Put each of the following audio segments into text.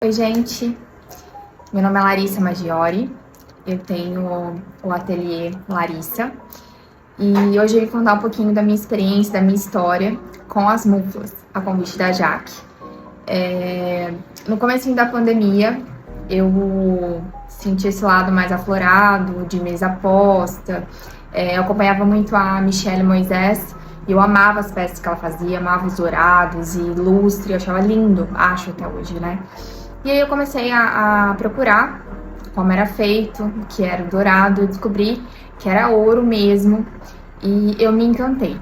Oi, gente. Meu nome é Larissa Maggiore. Eu tenho o ateliê Larissa. E hoje eu vim contar um pouquinho da minha experiência, da minha história com as muflas, a convite da Jaque. No comecinho da pandemia, eu senti esse lado mais aflorado, de mesa posta. Eu acompanhava muito a Michelle Moisés e eu amava as peças que ela fazia, amava os dourados e lustre, eu achava lindo, acho até hoje, né? E aí eu comecei a procurar como era feito, o que era o dourado, eu descobri que era ouro mesmo e eu me encantei.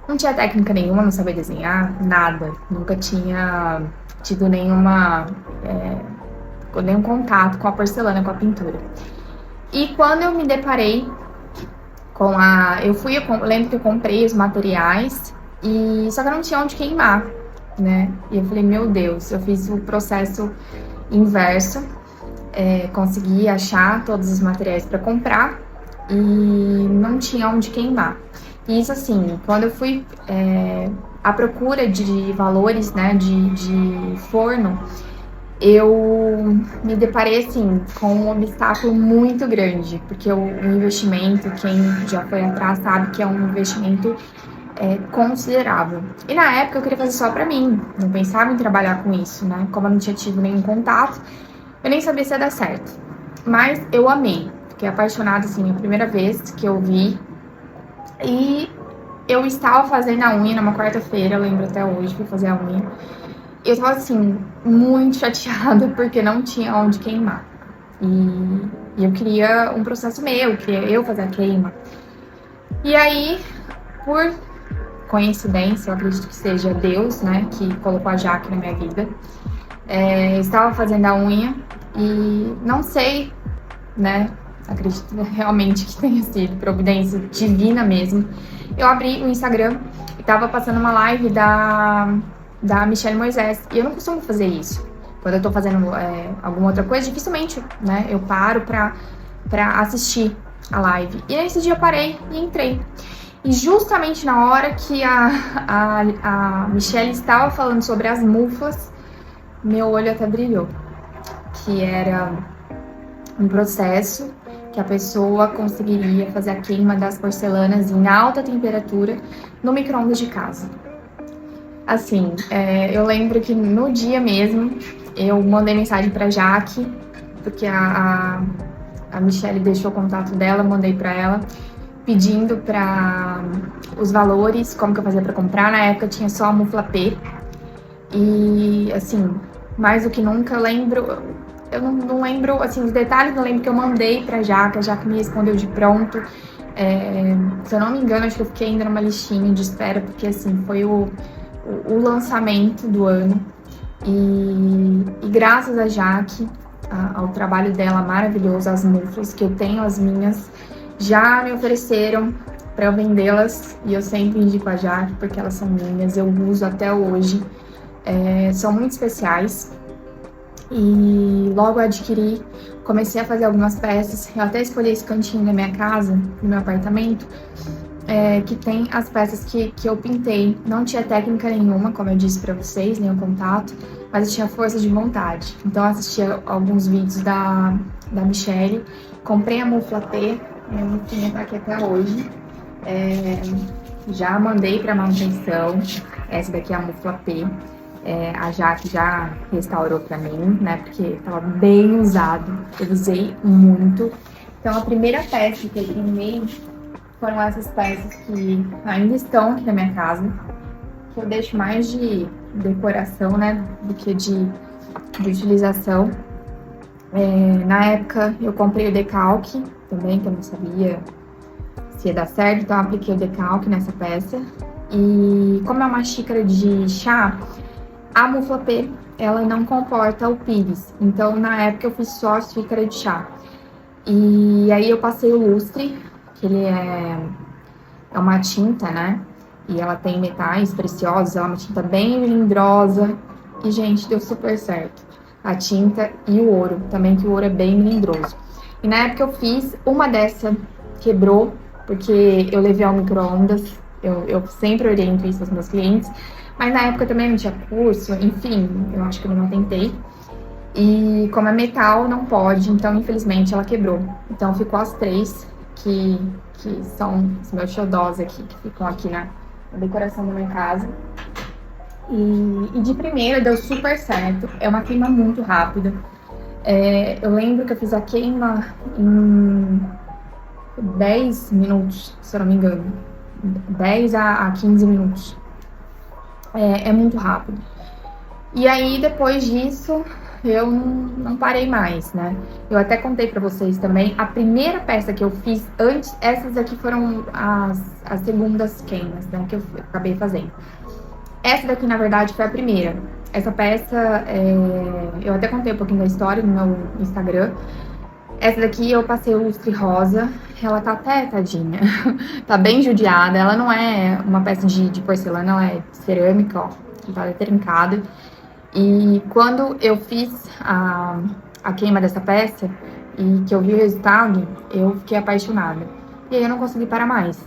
Não tinha técnica nenhuma, não sabia desenhar, nada. Nunca tinha tido nenhum contato com a porcelana, com a pintura. E quando eu me deparei com eu lembro que eu comprei os materiais e só que eu não tinha onde queimar, né? E eu falei, meu Deus, eu fiz o processo inverso, consegui achar todos os materiais para comprar e não tinha onde queimar. E isso assim, quando eu fui à procura de valores, né, de forno, eu me deparei assim com um obstáculo muito grande, porque o investimento, quem já foi atrás sabe que é um investimento considerável. E na época eu queria fazer só pra mim, não pensava em trabalhar com isso, né? Como eu não tinha tido nenhum contato, eu nem sabia se ia dar certo. Mas eu amei, fiquei apaixonada assim, a primeira vez que eu vi. E eu estava fazendo a unha numa quarta-feira, eu lembro até hoje, fui fazer a unha. E eu tava assim, muito chateada porque não tinha onde queimar. E eu queria um processo meu, queria eu fazer a queima. E aí, por coincidência, eu acredito que seja Deus, né, que colocou a Jaque na minha vida. Estava fazendo a unha e não sei, né, acredito realmente que tenha sido providência divina mesmo. Eu abri o Instagram e tava passando uma live da Michelle Moisés e eu não costumo fazer isso. Quando eu tô fazendo alguma outra coisa, dificilmente, né, eu paro pra assistir a live. E nesse dia eu parei e entrei. E justamente na hora que a Michelle estava falando sobre as muflas, meu olho até brilhou. Que era um processo que a pessoa conseguiria fazer a queima das porcelanas em alta temperatura no micro-ondas de casa. Assim, eu lembro que no dia mesmo, eu mandei mensagem pra Jaque, porque a Michelle deixou o contato dela, mandei pra ela, pedindo para os valores, como que eu fazia para comprar. Na época tinha só a mufla P. E, assim, mais do que nunca, eu não lembro, assim, os detalhes, não lembro que eu mandei pra Jaque, a Jaque me respondeu de pronto. Se eu não me engano, acho que eu fiquei ainda numa listinha de espera, porque, assim, foi o lançamento do ano. E graças a Jaque, ao trabalho dela maravilhoso, as muflas, que eu tenho as minhas, já me ofereceram para eu vendê-las e eu sempre indico a Jaque porque elas são minhas, eu uso até hoje, são muito especiais e logo adquiri, comecei a fazer algumas peças, eu até escolhi esse cantinho da minha casa, do meu apartamento, que tem as peças que eu pintei. Não tinha técnica nenhuma, como eu disse para vocês, nenhum contato, mas eu tinha força de vontade. Então eu assisti alguns vídeos da Michelle, comprei a mufla P, minha muflinha tá aqui até hoje. Já mandei para manutenção. Essa daqui é a mufla P. A Jaque já restaurou para mim, né? Porque tava bem usado. Eu usei muito. Então a primeira peça que eu queimei foram essas peças que ainda estão aqui na minha casa. Que eu deixo mais de decoração, né? Do que de utilização. Na época eu comprei o decalque também, que eu não sabia se ia dar certo, então eu apliquei o decalque nessa peça. E como é uma xícara de chá, a mufla P, ela não comporta o pires. Então na época eu fiz só a xícara de chá. E aí eu passei o lustre, que ele é uma tinta, né? E ela tem metais preciosos, ela é uma tinta bem melindrosa. E, gente, deu super certo. A tinta e o ouro, também que o ouro é bem melindroso. E na época eu fiz, uma dessa quebrou, porque eu levei ao micro-ondas. Eu sempre oriento isso aos meus clientes. Mas na época também não tinha curso, enfim, eu acho que eu não tentei. E como é metal, não pode, então infelizmente ela quebrou. Então ficou as 3, que são os meus xodós aqui, que ficam aqui na decoração da minha casa. E de primeira deu super certo, é uma queima muito rápida. Eu lembro que eu fiz a queima em 10 minutos, se eu não me engano. 10 a 15 minutos. É muito rápido. E aí, depois disso, eu não parei mais, né? Eu até contei pra vocês também, a primeira peça que eu fiz antes, essas aqui foram as segundas queimas, né, que eu acabei fazendo. Essa daqui, na verdade, foi a primeira. Essa peça, eu até contei um pouquinho da história no meu Instagram. Essa daqui eu passei o lustre rosa, ela tá até, tadinha, tá bem judiada. Ela não é uma peça de porcelana, ela é de cerâmica, ó, tá trincada. E quando eu fiz a queima dessa peça e que eu vi o resultado, eu fiquei apaixonada. E aí eu não consegui parar mais.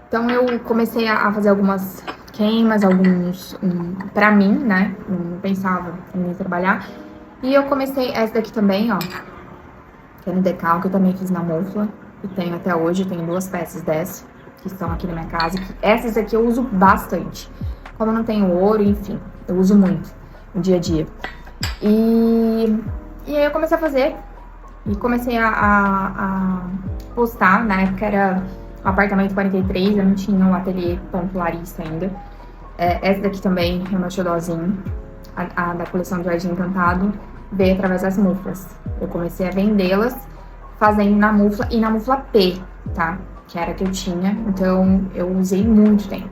Então eu comecei a fazer algumas queimas, pra mim, né? Não pensava em trabalhar. E eu comecei essa daqui também, ó, que é no decalque, eu também fiz na mufla. E tenho até hoje, tenho 2 peças dessa, que estão aqui na minha casa. Essas aqui eu uso bastante. Como eu não tenho ouro, enfim, eu uso muito no dia a dia. E aí eu comecei a fazer. E comecei a postar. Na época era o apartamento 43, eu não tinha o ateliê Ponto Larissa ainda. Essa daqui também é o meu xodózinho, a da coleção de Jardim Encantado, veio através das muflas. Eu comecei a vendê-las fazendo na mufla e na mufla P, tá? Que era a que eu tinha, então eu usei muito tempo.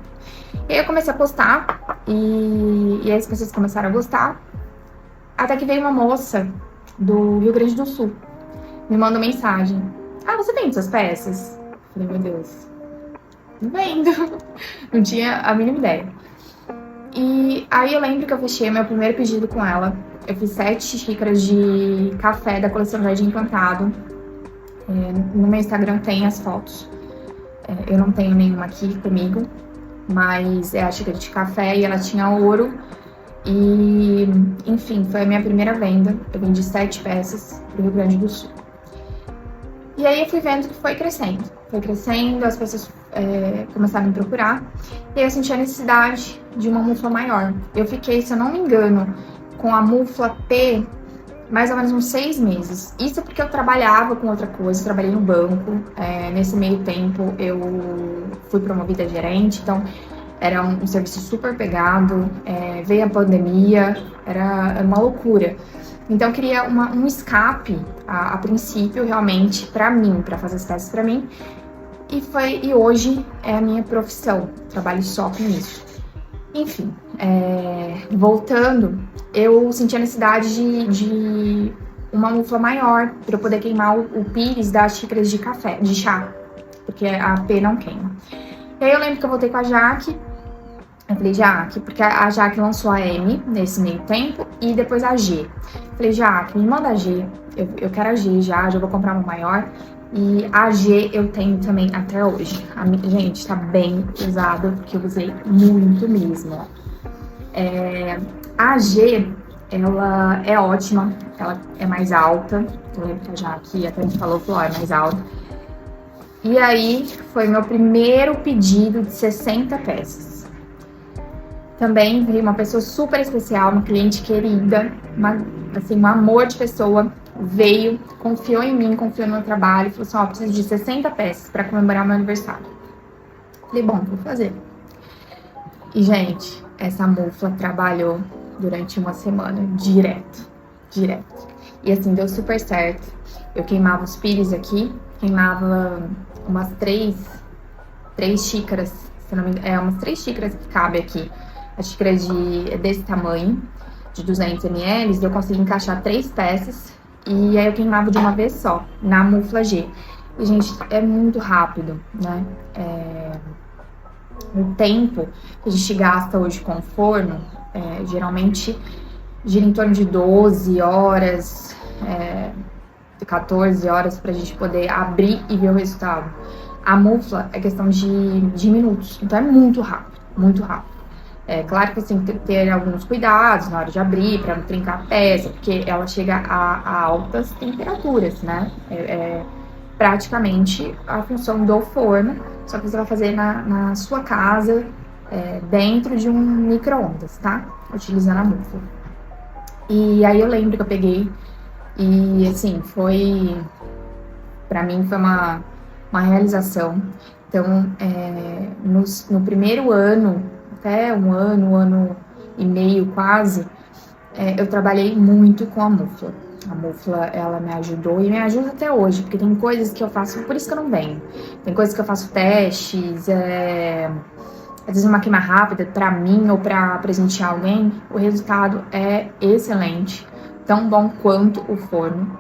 E aí eu comecei a postar e aí as pessoas começaram a gostar. Até que veio uma moça do Rio Grande do Sul, me mandou mensagem. Ah, você vende suas peças? Falei, meu Deus, não vendo. Não tinha a mínima ideia. E aí eu lembro que eu fechei meu primeiro pedido com ela. Eu fiz 7 xícaras de café da coleção Jardim Encantado. No meu Instagram tem as fotos. Eu não tenho nenhuma aqui comigo, mas é a xícara de café e ela tinha ouro. E, enfim, foi a minha primeira venda. Eu vendi 7 peças pro Rio Grande do Sul. E aí eu fui vendo que foi crescendo. Foi crescendo, as pessoas começaram a me procurar. E aí eu senti a necessidade de uma mufla maior. Eu fiquei, se eu não me engano, com a mufla P, mais ou menos uns 6 meses. Isso porque eu trabalhava com outra coisa, eu trabalhei no banco. Nesse meio tempo eu fui promovida a gerente, então era um serviço super pegado. Veio a pandemia, era uma loucura. Então eu queria um escape, a princípio, realmente, pra mim, pra fazer as peças pra mim. E hoje é a minha profissão, trabalho só com isso. Enfim, voltando, eu senti a necessidade de uma mufla maior para eu poder queimar o pires das xícaras de café, de chá, porque a P não queima. E aí eu lembro que eu voltei com a Jaque. Eu falei, Jaque, porque a Jaque lançou a M nesse meio tempo e depois a G. Falei, Jaque, me manda a G. Eu quero a G já vou comprar uma maior. E a G eu tenho também até hoje. Gente, tá bem usada, porque eu usei muito mesmo. A G, ela é ótima, ela é mais alta. Eu lembro que a Jaque até me falou, é mais alta. E aí, foi meu primeiro pedido de 60 peças. Também veio uma pessoa super especial, uma cliente querida, um amor de pessoa, veio, confiou em mim, confiou no meu trabalho, falou assim, preciso de 60 peças para comemorar meu aniversário. Falei, bom, vou fazer. E, gente, essa mufla trabalhou durante uma semana, direto. E assim, deu super certo. Eu queimava os pires aqui, queimava umas 3 xícaras, se não me engano, umas 3 xícaras que cabe aqui. A xícara desse tamanho, de 200 ml, eu consegui encaixar 3 peças e aí eu queimava de uma vez só, na mufla G. E, gente, é muito rápido, né? O tempo que a gente gasta hoje com o forno, geralmente gira em torno de 12 horas, 14 horas pra gente poder abrir e ver o resultado. A mufla é questão de minutos, então é muito rápido, muito rápido. É claro que você tem que ter alguns cuidados na hora de abrir, para não trincar a peça, porque ela chega a altas temperaturas, né? Praticamente a função do forno, só que você vai fazer na sua casa, dentro de um micro-ondas, tá? Utilizando a mufla. E aí eu lembro que eu peguei e, assim, pra mim foi uma realização. Então, no primeiro ano, até um ano e meio quase, eu trabalhei muito com a mufla. A mufla, ela me ajudou e me ajuda até hoje, porque tem coisas que eu faço, por isso que eu não venho. Tem coisas que eu faço testes, às vezes uma queima rápida pra mim ou pra presentear alguém, o resultado é excelente, tão bom quanto o forno,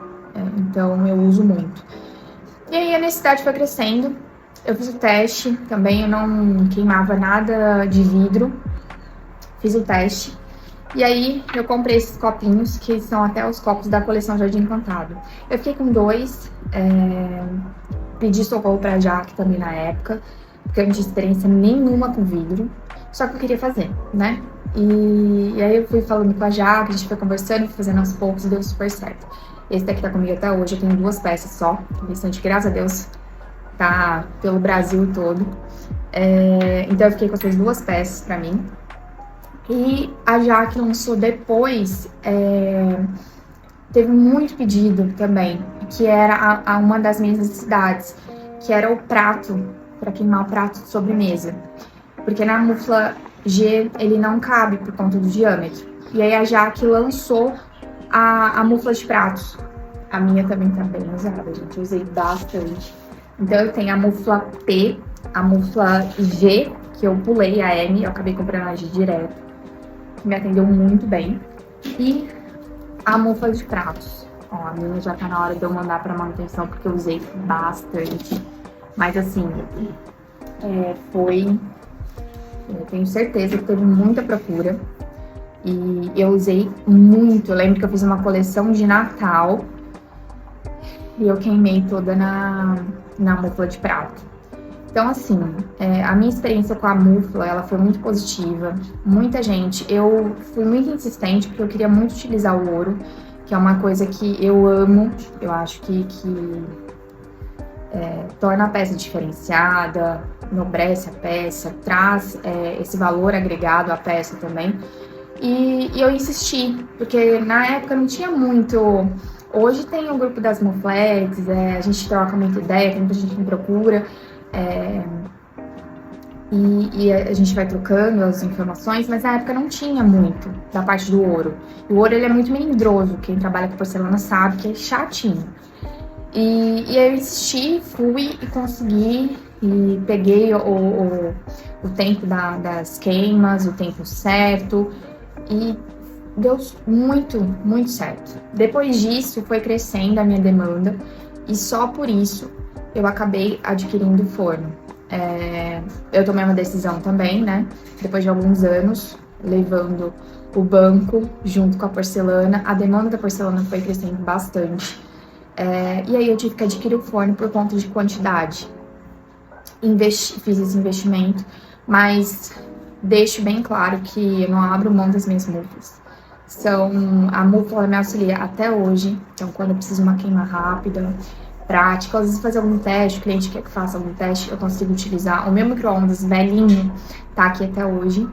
então eu uso muito. E aí a necessidade foi crescendo, eu fiz o teste também, eu não queimava nada de vidro, fiz o teste. E aí eu comprei esses copinhos, que são até os copos da coleção Jardim Encantado. Eu fiquei com 2, pedi socorro pra Jaque também na época, porque eu não tinha experiência nenhuma com vidro, só que eu queria fazer, né? E aí eu fui falando com a Jaque, a gente foi conversando, fui fazendo aos poucos e deu super certo. Esse daqui tá comigo até hoje, eu tenho 2 peças só, o restante, graças a Deus, tá pelo Brasil todo. Então eu fiquei com essas 2 peças pra mim. E a Jaque lançou depois, teve muito pedido também, que era uma das minhas necessidades, que era o prato, para queimar o prato de sobremesa. Porque na mufla G ele não cabe por conta do diâmetro. E aí a Jaque lançou a mufla de pratos. A minha também tá bem usada, gente, eu usei bastante. Então eu tenho a mufla P, a mufla G, que eu pulei a M, eu acabei comprando a G direto, que me atendeu muito bem. E a mufla de pratos. Ó, a minha já tá na hora de eu mandar pra manutenção, porque eu usei bastante. Mas assim, eu tenho certeza que teve muita procura. E eu usei muito. Eu lembro que eu fiz uma coleção de Natal e eu queimei toda na mufla de prato. Então, assim, a minha experiência com a mufla, ela foi muito positiva. Muita gente, eu fui muito insistente, porque eu queria muito utilizar o ouro, que é uma coisa que eu amo. Eu acho que torna a peça diferenciada, enobrece a peça, traz esse valor agregado à peça também. E eu insisti, porque na época não tinha muito. Hoje tem o grupo das mufletes, a gente troca muita ideia, tem muita gente que me procura. E a gente vai trocando as informações, mas na época não tinha muito da parte do ouro. E o ouro, ele é muito melindroso, quem trabalha com porcelana sabe que é chatinho. E aí eu insisti, fui e consegui, e peguei o tempo das queimas, o tempo certo, e deu muito, muito certo. Depois disso, foi crescendo a minha demanda, e só por isso eu acabei adquirindo o forno. Eu tomei uma decisão também, né? Depois de alguns anos, levando o banco junto com a porcelana, a demanda da porcelana foi crescendo bastante. E aí eu tive que adquirir o forno por conta de quantidade. Fiz esse investimento, mas deixo bem claro que eu não abro mão das minhas muflas. A mufla me auxilia até hoje, então quando eu preciso de uma queima rápida, prática, às vezes fazer algum teste, o cliente quer que faça algum teste, eu consigo utilizar. O meu micro-ondas velhinho tá aqui até hoje.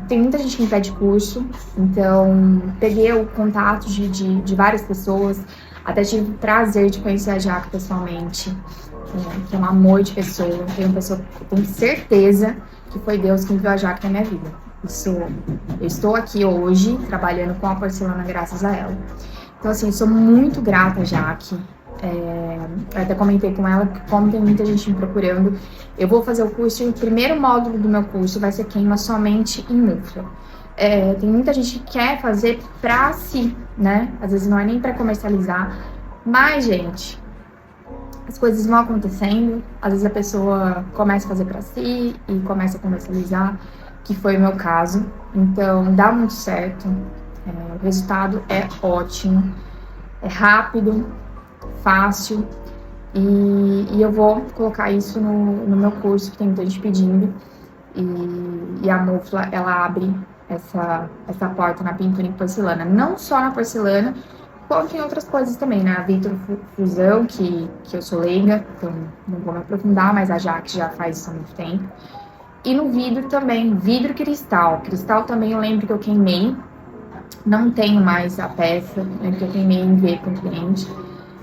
Tem muita gente que me pede curso, então peguei o contato de várias pessoas, até tive o prazer de conhecer a Jaque pessoalmente, que é um amor de pessoa. Eu tenho certeza que foi Deus que enviou a Jaque na minha vida. Eu estou aqui hoje trabalhando com a porcelana graças a ela. Então, assim, eu sou muito grata a Jaque. Eu até comentei com ela que, como tem muita gente me procurando, eu vou fazer o curso e o primeiro módulo do meu curso vai ser queima somente em mufla. Tem muita gente que quer fazer pra si, né? Às vezes não é nem pra comercializar, mas, gente, as coisas vão acontecendo, às vezes a pessoa começa a fazer pra si e começa a comercializar, que foi o meu caso. Então, dá muito certo, o resultado é ótimo, é rápido, fácil, e eu vou colocar isso no meu curso, que tem muita gente pedindo, e a mufla, ela abre essa porta na pintura em porcelana. Não só na porcelana, quanto em outras coisas também, né? A vitrofusão, que eu sou leiga, então não vou me aprofundar, mas a Jaque já faz isso há muito tempo. E no vidro também, vidro cristal. Cristal também eu lembro que eu queimei, não tenho mais a peça, lembro que eu queimei em V com o cliente,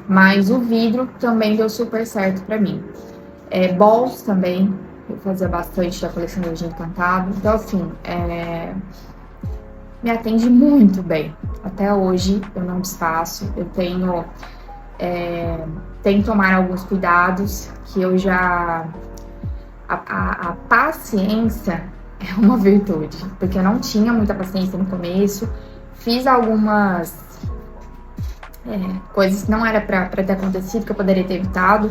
mas o vidro também deu super certo pra mim. Balls também, eu fazia bastante da coleção do Hoje Encantado, então assim, me atende muito bem. Até hoje eu não desfaço, eu tenho que tomar alguns cuidados, que eu já... A paciência é uma virtude, porque eu não tinha muita paciência no começo, fiz algumas coisas que não era pra ter acontecido, que eu poderia ter evitado.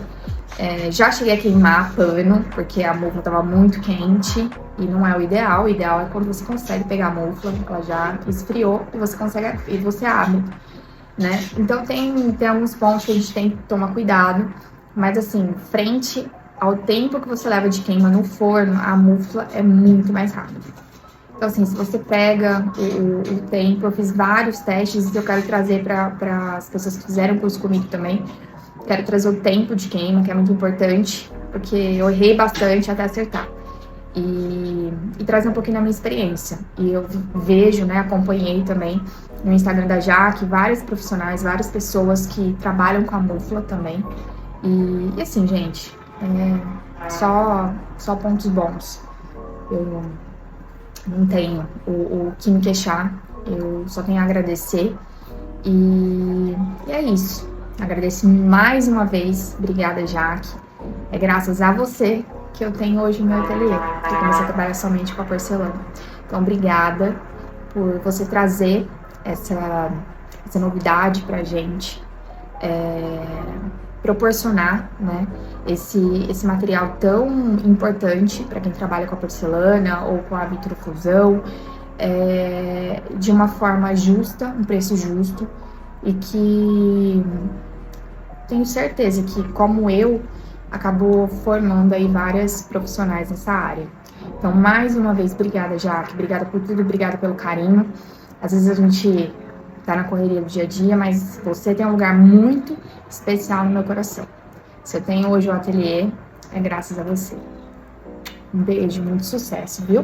Já cheguei a queimar pano, porque a mufla estava muito quente e não é o ideal. O ideal é quando você consegue pegar a mufla, ela já esfriou e você consegue e você abre, né? Então tem alguns pontos que a gente tem que tomar cuidado, mas assim, frente ao tempo que você leva de queima no forno, a mufla é muito mais rápida. Então assim, se você pega o tempo, eu fiz vários testes e eu quero trazer para as pessoas que fizeram curso comigo também. Quero trazer o tempo de queima, que é muito importante, porque eu errei bastante até acertar. E trazer um pouquinho da minha experiência. E eu vejo, né, acompanhei também no Instagram da Jaque, vários profissionais, várias pessoas que trabalham com a mufla também. E assim, gente, só pontos bons. Eu não tenho o que me queixar, eu só tenho a agradecer. E é isso. Agradeço mais uma vez, obrigada, Jaque. É graças a você que eu tenho hoje o meu ateliê, que eu comecei a trabalhar somente com a porcelana. Então, obrigada por você trazer essa novidade pra gente, proporcionar, né, esse material tão importante para quem trabalha com a porcelana ou com a vitrofusão, de uma forma justa, um preço justo, e que tenho certeza que, como eu, acabou formando aí várias profissionais nessa área. Então, mais uma vez, obrigada, Jaque, obrigada por tudo, obrigada pelo carinho. Às vezes a gente tá na correria do dia a dia, mas você tem um lugar muito especial no meu coração. Se eu tenho hoje o ateliê, é graças a você. Um beijo, muito sucesso, viu?